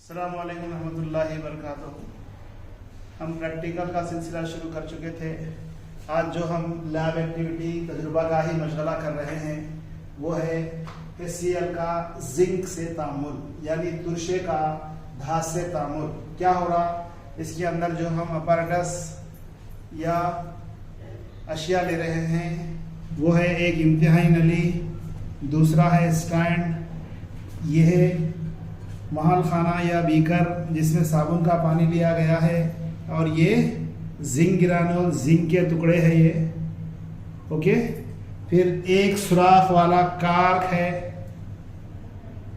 अस्सलाम वालेकुम रहमतुल्लाहि वबरकातुहू। हम प्रैक्टिकल का सिलसिला शुरू कर चुके थे। आज जो हम लैब एक्टिविटी तजुर्बागाही मशगला कर रहे हैं वो है HCL का जिंक से तामुल, यानी तुरशे का धास से तामुल। क्या हो रहा, इसके अंदर जो हम अपैरेटस या अशिया ले रहे हैं वो है एक इम्तिहानी नली, दूसरा है स्टैंड, ये है महल खाना या बीकर जिसमें साबुन का पानी लिया गया है, और ये जिंक ग्रानुल, जिंक के टुकड़े हैं ये। ओके, फिर एक सुराख वाला कार्क है,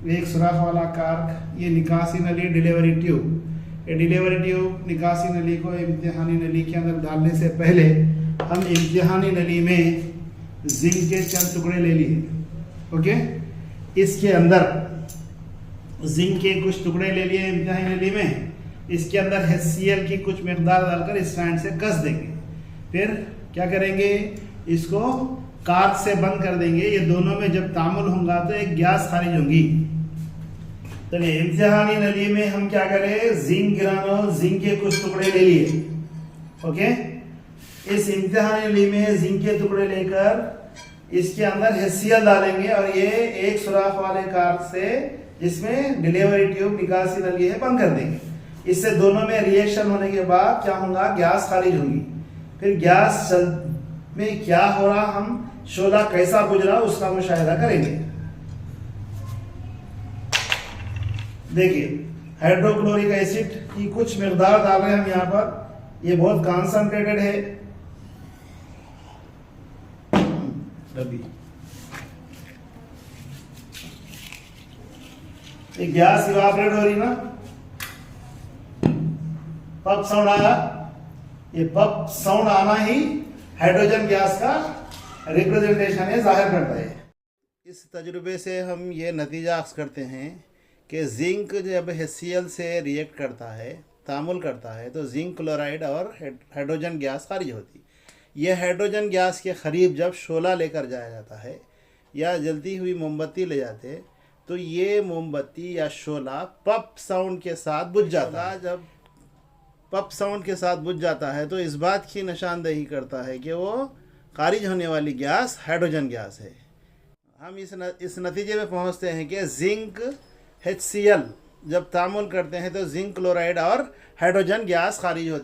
एक सुराख वाला कार्क, ये निकासी नली, डिलीवरी ट्यूब। ये डिलीवरी ट्यूब निकासी नली को इम्तिहानी नली के अंदर डालने से पहले हम इम्तिहानी नली में जिंक के चंद टुकड़े ले लिए। ओके, इसके अंदर जिंक के कुछ टुकड़े ले लिए इम्तिहानी नली में, इसके अंदर HCL की कुछ मकदार डालकर स्टैंड से कस देंगे। फिर क्या करेंगे, इसको कार्क से बंद कर देंगे। ये दोनों में जब तामुल होगा तो एक गैस खारिज होगी। चलिए, इम्तिहानी नली में हम क्या करें, जिंक ग्रानुल, जिंक के कुछ टुकड़े ले लिए। ओके, इस इम्तिहानी नली में जिंक के टुकड़े लेकर इसके अंदर HCL डालेंगे, और ये एक सुराख वाले कार्क से जिसमें डिलीवरी ट्यूब निकासी नली है बंद कर देंगे। इससे दोनों में रिएक्शन होने के बाद क्या होगा, गैस खारिज होगी। फिर गैस में क्या हो रहा, हम शोला कैसा बुझ रहा उसका मुशाहिदा करेंगे। देखिए, हाइड्रोक्लोरिक एसिड की कुछ मकदार डाल रहे हैं हम यहाँ पर। ये बहुत कॉन्सेंट्रेटेड है। ये गैस इवापोरेट हो रही ना, पप साउंड आया। ये पप साउंड आना ही हाइड्रोजन गैस का रिप्रेजेंटेशन है, जाहिर करता है। इस तजुर्बे से हम ये नतीजा अख्ज़ करते हैं कि जिंक जब HCL से रिएक्ट करता है, तामुल करता है, तो जिंक क्लोराइड और हाइड्रोजन गैस खारिज होती। यह हाइड्रोजन गैस के करीब जब शोला लेकर जाया जाता है या जलती हुई मोमबत्ती ले जाते हैं, तो ये मोमबत्ती या शोला पप साउंड के साथ बुझ जाता है। जब पप साउंड के साथ बुझ जाता है तो इस बात की निशानदेही करता है कि वो खारिज होने वाली गैस हाइड्रोजन गैस है। हम इस नतीजे में पहुंचते हैं कि जिंक HCL जब तामुल करते हैं तो जिंक क्लोराइड और हाइड्रोजन गैस खारिज होती है।